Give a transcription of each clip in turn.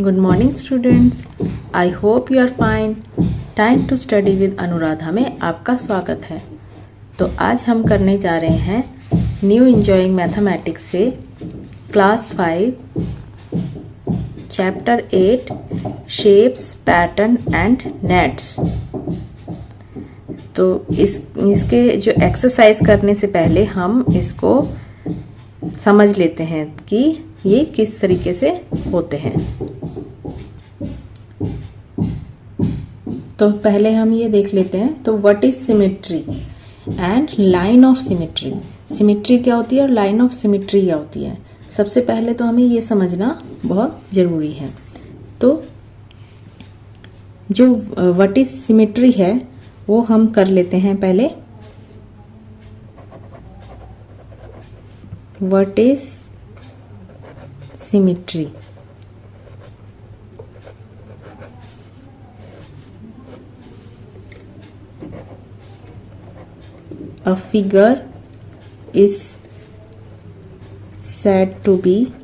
Good morning students. I hope you are fine. Time to study with Anuradha में आपका स्वागत है। तो आज हम करने जा रहे हैं न्यू इंजॉइंग मैथमेटिक्स से class 5 chapter 8 shapes pattern and nets. तो इसके जो एक्सरसाइज करने से पहले हम इसको समझ लेते हैं कि ये किस तरीके से होते हैं। तो पहले हम ये देख लेते हैं। तो what is symmetry and line of symmetry. Symmetry क्या होती है और लाइन ऑफ सिमेट्री क्या होती है, सबसे पहले तो हमें ये समझना बहुत जरूरी है। तो जो व्हाट इज सिमेट्री है वो हम कर लेते हैं पहले। What is symmetry? A figure is said to be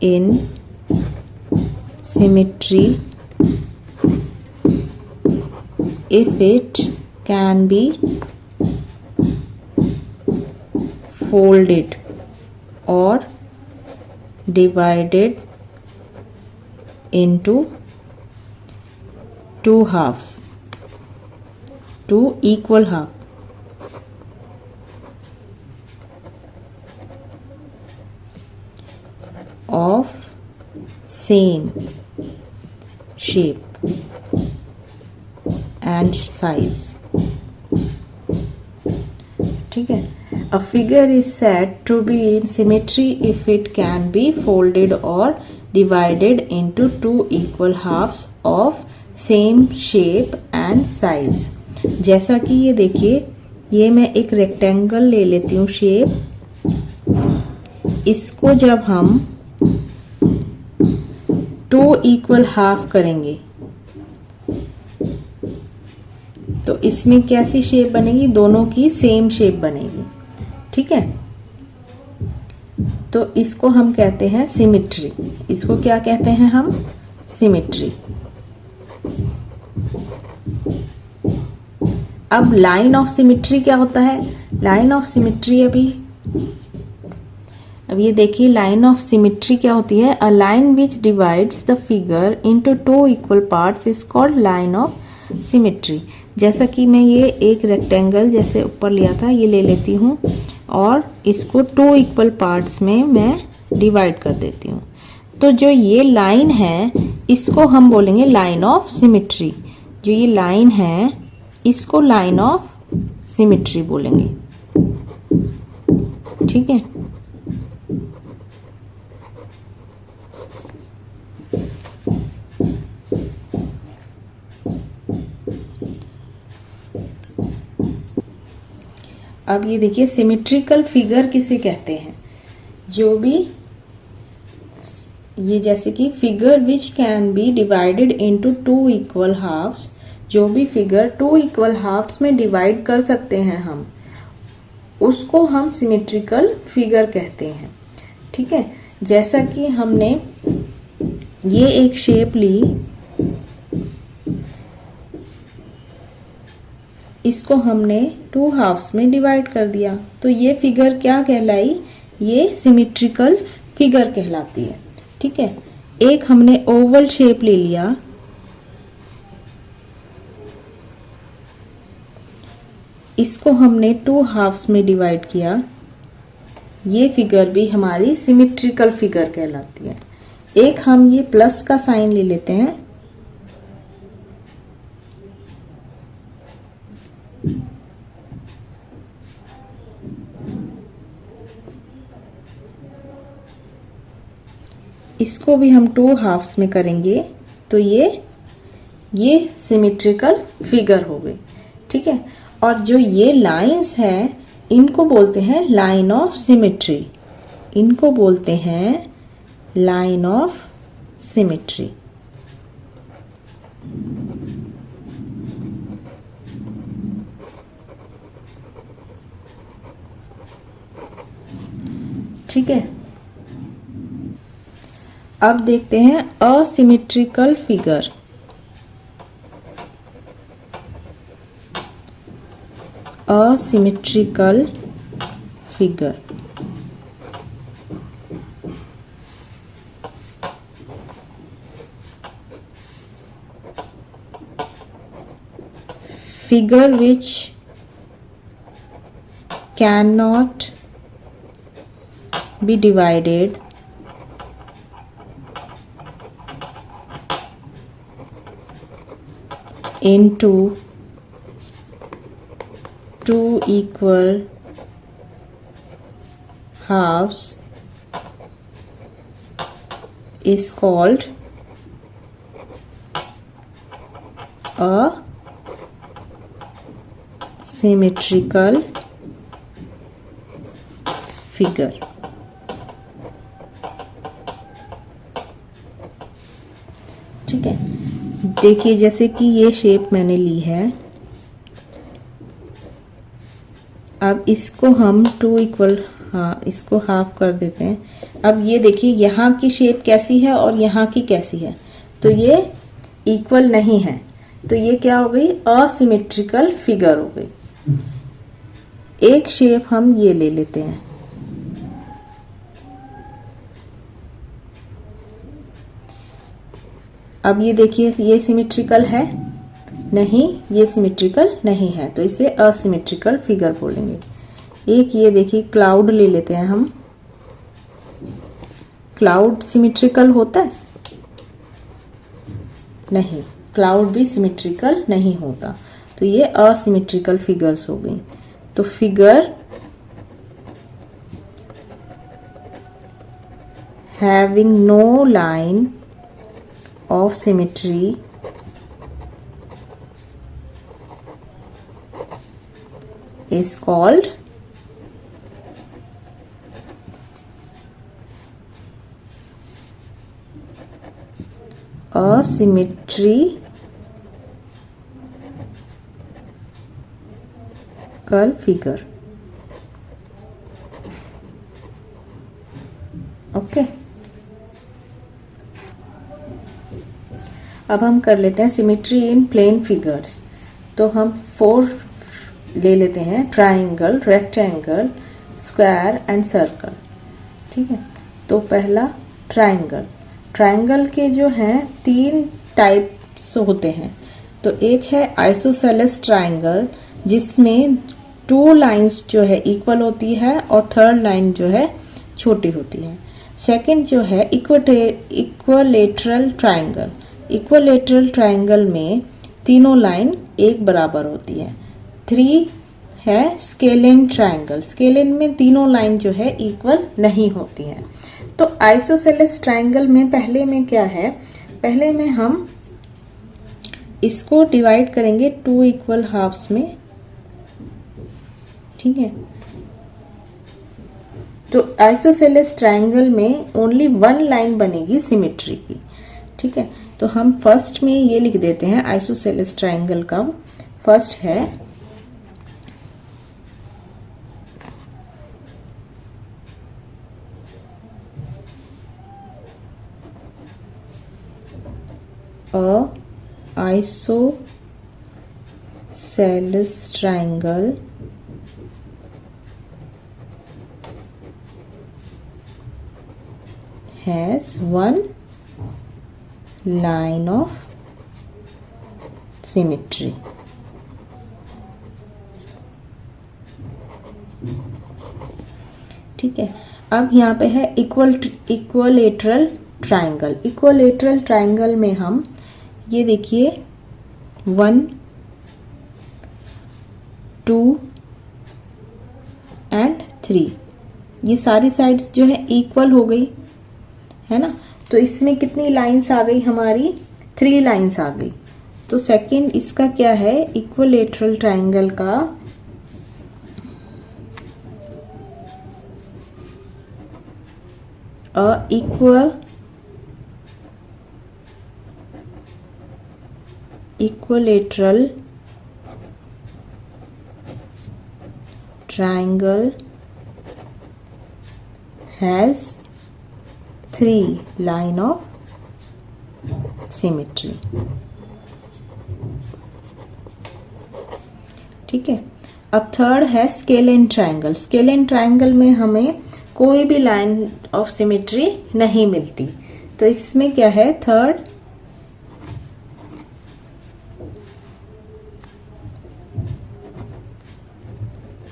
in symmetry if it can be folded or divided into two equal half of same shape and size। ठीक है। A figure is said to be in symmetry if it can be folded or divided into two equal halves of same shape and size। जैसा कि ये देखिए, ये मैं एक rectangle ले लेती हूँ शेप। इसको जब हम टू इक्वल हाफ करेंगे तो इसमें कैसी शेप बनेगी? दोनों की सेम शेप बनेगी। ठीक है। तो इसको हम कहते हैं सिमेट्री। इसको क्या कहते हैं हम? सिमेट्री। अब लाइन ऑफ सिमेट्री क्या होता है? लाइन ऑफ सिमेट्री अब ये देखिए, लाइन ऑफ सिमेट्री क्या होती है? A line which divides the figure into two equal parts is called line of symmetry. जैसा कि मैं ये एक रेक्टेंगल जैसे ऊपर लिया था, ये ले लेती हूँ और इसको टू इक्वल पार्ट्स में मैं डिवाइड कर देती हूँ। तो जो ये लाइन है इसको हम बोलेंगे लाइन ऑफ सिमेट्री। जो ये लाइन है इसको लाइन ऑफ सिमेट्री बोलेंगे। ठीक है। अब ये देखिए, सिमेट्रिकल फिगर किसे कहते हैं? जो भी ये जैसे कि figure which can be divided into two equal halves, जो भी फिगर टू इक्वल हाफ्स में डिवाइड कर सकते हैं हम, उसको हम सिमेट्रिकल फिगर कहते हैं। ठीक है। जैसा कि हमने ये एक शेप ली, इसको हमने टू हाफ्स में डिवाइड कर दिया, तो ये फिगर क्या कहलाई? ये सिमेट्रिकल फिगर कहलाती है। ठीक है। एक हमने ओवल शेप ले लिया, इसको हमने टू हाफ्स में डिवाइड किया, ये फिगर भी हमारी सिमेट्रिकल फिगर कहलाती है। एक हम ये प्लस का साइन ले लेते हैं, इसको भी हम टू हाफ्स में करेंगे तो ये सिमेट्रिकल फिगर हो गई। ठीक है। और जो ये लाइंस हैं इनको बोलते हैं लाइन ऑफ सिमेट्री। इनको बोलते हैं लाइन ऑफ सिमेट्री। ठीक है। अब देखते हैं asymmetrical figure. Asymmetrical figure figure which cannot be divided into two equal halves is called a symmetrical figure। ठीक है, देखिए जैसे कि ये शेप मैंने ली है, अब इसको हम टू इक्वल, हाँ इसको हाफ कर देते हैं। अब ये देखिए यहाँ की शेप कैसी है और यहाँ की कैसी है, तो ये इक्वल नहीं है, तो ये क्या हो गई, असिमेट्रिकल फिगर हो गई। एक शेप हम ये ले लेते हैं, अब ये देखिए ये सिमेट्रिकल है नहीं, ये सिमेट्रिकल नहीं है, तो इसे असिमेट्रिकल फिगर बोलेंगे। एक ये देखिए क्लाउड ले लेते हैं हम, क्लाउड सिमेट्रिकल होता है नहीं, क्लाउड भी सिमेट्रिकल नहीं होता, तो ये असिमेट्रिकल फिगर्स हो गई। तो figure having no line of symmetry is called asymmetrical figure। Okay, अब हम कर लेते हैं सिमेट्री इन प्लेन फिगर्स। तो हम 4 ले लेते हैं, triangle, rectangle, square and circle. ठीक है, तो पहला ट्राइंगल। ट्राइंगल के जो हैं 3 टाइप्स होते हैं। तो एक है आइसोसेलेस ट्राइंगल, जिसमें 2 लाइंस जो है इक्वल होती है और थर्ड लाइन जो है छोटी होती है। सेकंड जो है इक्वलेटरल ट्राइंगल। इक्वलेटरल ट्राइंगल में तीनों लाइन एक बराबर होती है। 3 है स्केलेन ट्राइंगल। स्केलेन में तीनों लाइन जो है इक्वल नहीं होती है। तो आइसोसेलेस ट्राइंगल में पहले में क्या है, पहले में हम इसको डिवाइड करेंगे 2 इक्वल हाफ्स में। ठीक है, तो आइसोसेलेस ट्राइंगल में ओनली 1 लाइन बनेगी सिमेट्री की। ठीक है, तो हम फर्स्ट में ये लिख देते हैं आइसोसेलेस ट्राइंगल का। फर्स्ट है isosceles triangle has 1 line of symmetry। ठीक है, अब यहाँ पे है इक्वलेटरल ट्राइंगल। इक्वलेटरल ट्राइंगल में हम ये देखिए 1, 2 एंड 3, ये सारी साइड्स जो है इक्वल हो गई है ना। तो इसमें कितनी लाइंस आ गई हमारी, 3 लाइंस आ गई। तो सेकंड इसका क्या है, इक्वलेटरल ट्राइंगल का equilateral triangle has 3 line of symmetry। ठीक है। अब थर्ड है scale and triangle. Scale and triangle में हमें कोई भी लाइन ऑफ सिमेट्री नहीं मिलती, तो इसमें क्या है, third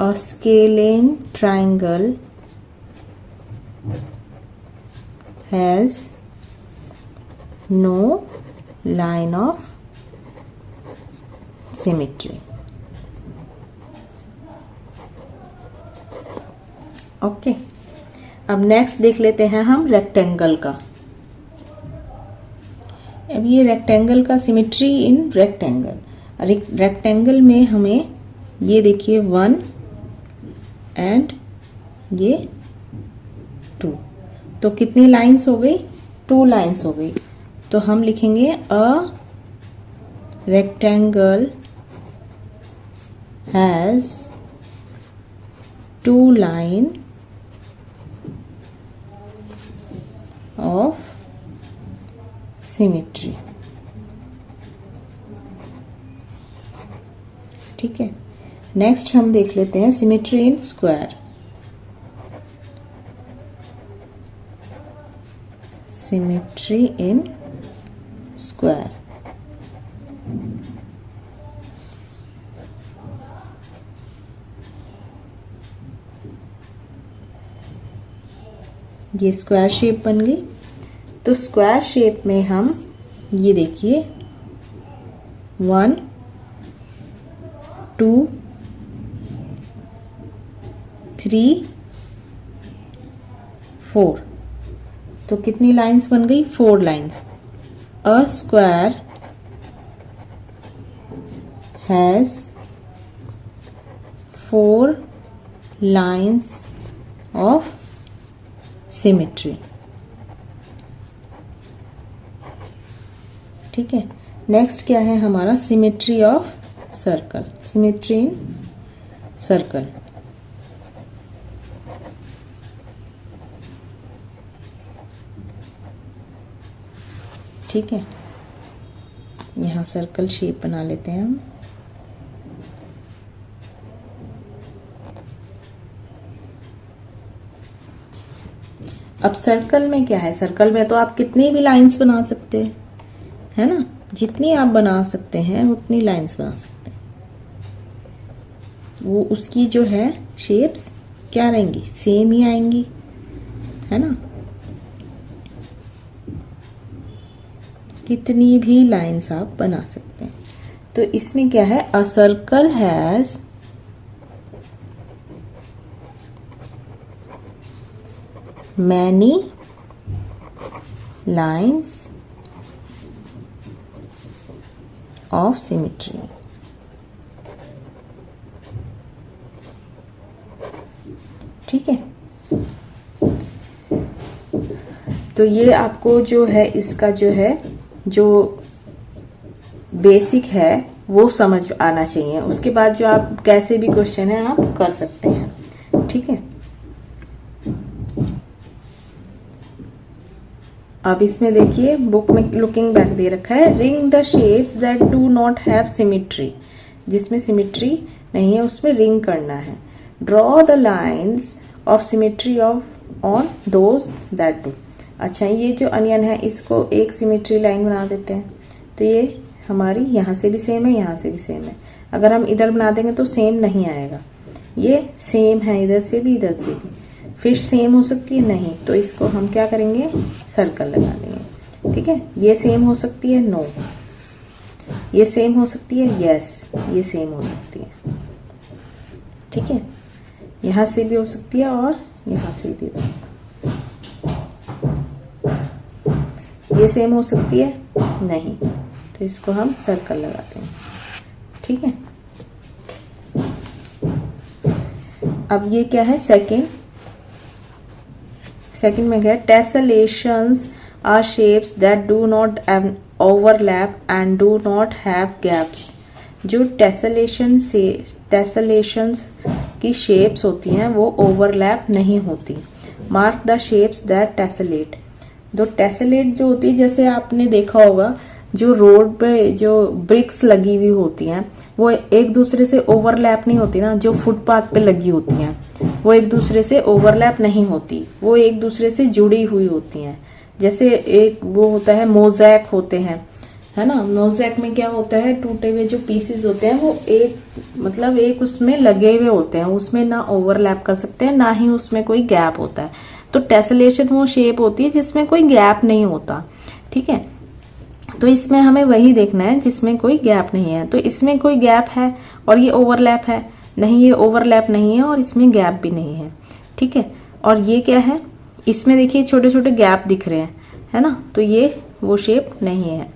a scalene triangle has no line of symmetry। Okay, अब नेक्स्ट देख लेते हैं हम रेक्टेंगल का। अब ये रेक्टेंगल का सिमेट्री इन रेक्टेंगल। रेक्टेंगल में हमें ये देखिए 1 एंड ये 2, तो कितनी लाइंस हो गई, 2 लाइंस हो गई। तो हम लिखेंगे a rectangle has 2 line of symmetry. ठीक है। नेक्स्ट हम देख लेते हैं symmetry in square. Symmetry in square, ये स्क्वायर शेप बन गई। तो स्क्वायर शेप में हम ये देखिए 1 2 3 4, तो कितनी लाइंस बन गई, 4 lines. A square has 4 lines of symmetry. ठीक है। नेक्स्ट क्या है हमारा, symmetry of circle. Symmetry in circle, ठीक है। यहाँ सर्कल शेप बना लेते हैं हम। अब सर्कल में क्या है, सर्कल में तो आप कितनी भी लाइंस बना सकते हैं, है ना, जितनी आप बना सकते हैं उतनी लाइंस बना सकते हैं। वो उसकी जो है शेप्स क्या रहेंगी, सेम ही आएंगी, है ना। कितनी भी लाइंस आप बना सकते हैं। तो इसमें क्या है, a circle has many lines of symmetry. ठीक है। तो ये आपको जो है इसका जो है जो बेसिक है वो समझ आना चाहिए। उसके बाद जो आप कैसे भी क्वेश्चन है आप कर सकते हैं। ठीक है। अब इसमें देखिए बुक में लुकिंग बैक दे रखा है, ring the shapes that do not have symmetry. जिसमें सिमेट्री नहीं है उसमें रिंग करना है। Draw the lines of symmetry of on those that do. अच्छा, ये जो अनियन है इसको एक सिमेट्री लाइन बना देते हैं। तो ये हमारी यहाँ से भी सेम है, यहाँ से भी सेम है। अगर हम इधर बना देंगे तो सेम नहीं आएगा। ये सेम है इधर से भी इधर से भी। फिश सेम हो सकती है नहीं, तो इसको हम क्या करेंगे, सर्कल लगा देंगे। ठीक है। ये सेम हो सकती है, नो। ये सेम हो सकती है, यस। ये सेम हो सकती है। ठीक है। यहाँ से भी हो सकती है और यहाँ से भी हो सकती है। ये सेम हो सकती है नहीं, तो इसको हम सर्कल लगाते हैं। ठीक है। अब ये क्या है, सेकंड में क्या है, tessellations are shapes that do not overlap and do not have gaps. जो टेसलेशंस की शेप्स होती हैं वो ओवरलैप नहीं होती। Mark the shapes that tessellate. जो टेसेलेट जो होती है, जैसे आपने देखा होगा जो रोड पे जो ब्रिक्स लगी हुई होती हैं वो एक दूसरे से ओवरलैप नहीं होती ना, जो फुटपाथ पे लगी होती हैं वो एक दूसरे से ओवरलैप नहीं होती, वो एक दूसरे से जुड़ी हुई होती हैं। जैसे एक वो होता है मोज़ैक होते हैं, है ना, मोज़ैक में क्या होता है, टूटे हुए जो पीसेस होते हैं वो एक मतलब एक उसमें लगे हुए होते हैं, उसमें ना ओवरलैप कर सकते हैं ना ही उसमें कोई गैप होता है। तो टेसलेशन वो शेप होती है जिसमें कोई गैप नहीं होता, ठीक है। तो इसमें हमें वही देखना है जिसमें कोई गैप नहीं है। तो इसमें कोई गैप है और ये ओवरलैप है, नहीं ये ओवरलैप नहीं है और इसमें गैप भी नहीं है, ठीक है। और ये क्या है, इसमें देखिए छोटे छोटे गैप दिख रहे हैं, है ना, तो ये वो शेप नहीं है।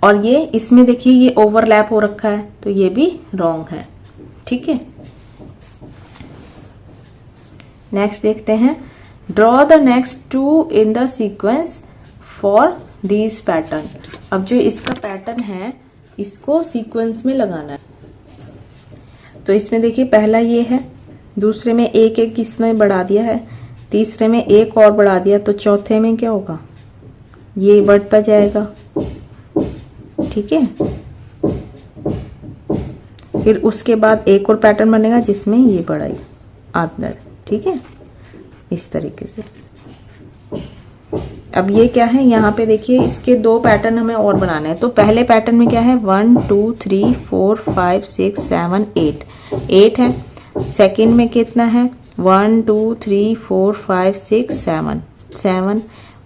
और ये इसमें देखिए ये ओवरलैप हो रखा है, तो ये भी रॉन्ग है, ठीक है। नेक्स्ट देखते हैं, draw the next two in the sequence for this pattern. अब जो इसका पैटर्न है इसको सीक्वेंस में लगाना है। तो इसमें देखिए पहला ये है, दूसरे में एक एक इसमें बढ़ा दिया है, तीसरे में एक और बढ़ा दिया, तो चौथे में क्या होगा, ये बढ़ता जाएगा, ठीक है। फिर उसके बाद एक और पैटर्न बनेगा जिसमें ये बढ़ाई अंदर, ठीक है, इस तरीके से। अब ये क्या है, यहाँ पे देखिए इसके दो पैटर्न हमें और बनाने हैं। तो पहले पैटर्न में क्या है, 1 2 3 4 5 6 7 8 8 है। सेकंड में कितना है, 1 2 3 4 5 6 7 7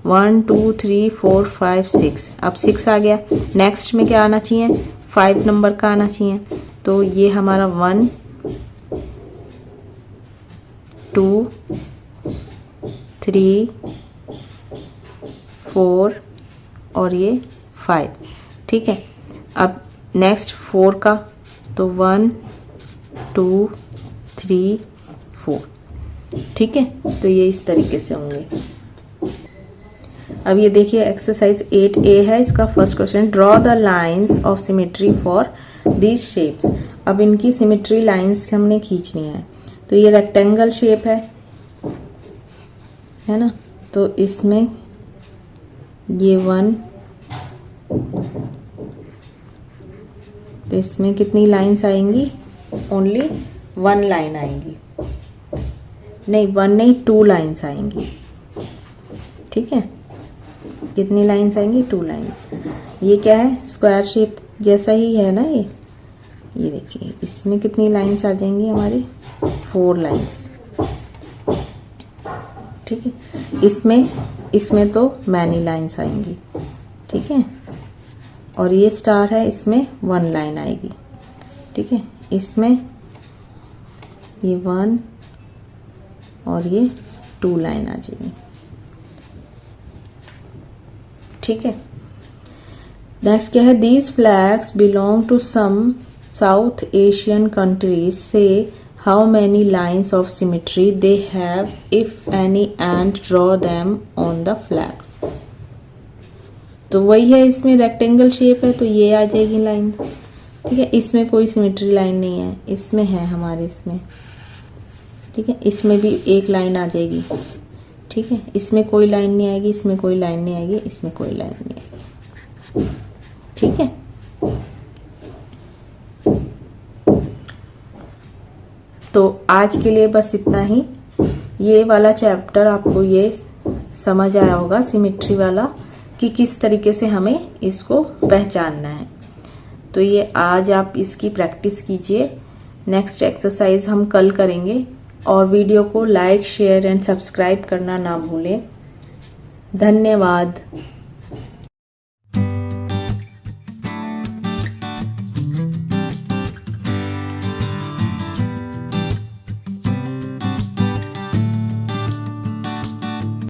1 2 3 4 5 6, अब 6 आ गया। नेक्स्ट में क्या आना चाहिए, 5 नंबर का आना चाहिए। तो ये हमारा 1 2 3 4 और ये 5, ठीक है। अब नेक्स्ट 4 का, तो 1 2 3 4, ठीक है। तो ये इस तरीके से होंगे। अब ये देखिए एक्सरसाइज 8A है, इसका first question, draw the lines of symmetry for these shapes. अब इनकी सिमेट्री लाइंस हमने खींचनी है। तो ये रेक्टेंगल शेप है ना, तो इसमें ये 1, तो इसमें कितनी लाइंस आएंगी, ओनली 1 लाइन आएंगी, नहीं 1 नहीं 2 लाइंस आएंगी, ठीक है। कितनी लाइंस आएंगी, 2 लाइंस। ये क्या है, स्क्वायर शेप जैसा ही है ना ये देखिए इसमें कितनी लाइंस आ जाएंगी हमारी, 4 लाइंस, ठीक है। इसमें तो मैनी लाइंस आएंगी, ठीक है। और ये स्टार है, इसमें 1 लाइन आएगी, ठीक है। इसमें ये 1 और ये 2 लाइन आ जाएगी, ठीक है। नेक्स्ट क्या है, these flags belong to some south Asian countries, say how many lines of symmetry they have if any and draw them on the flags। तो वही है, इसमें रेक्टेंगल शेप है तो ये आ जाएगी लाइन, ठीक है। इसमें कोई सिमेट्री लाइन नहीं है, इसमें है हमारे, इसमें, ठीक है। इसमें भी एक लाइन आ जाएगी, ठीक है। इसमें कोई लाइन नहीं आएगी, इसमें कोई लाइन नहीं आएगी, इसमें कोई लाइन नहीं आएगी, ठीक है। तो आज के लिए बस इतना ही। ये वाला चैप्टर आपको ये समझ आया होगा सिमेट्री वाला, कि किस तरीके से हमें इसको पहचानना है। तो ये आज आप इसकी प्रैक्टिस कीजिए। नेक्स्ट एक्सरसाइज हम कल करेंगे। और वीडियो को लाइक, शेयर एंड सब्सक्राइब करना ना भूलें। धन्यवाद।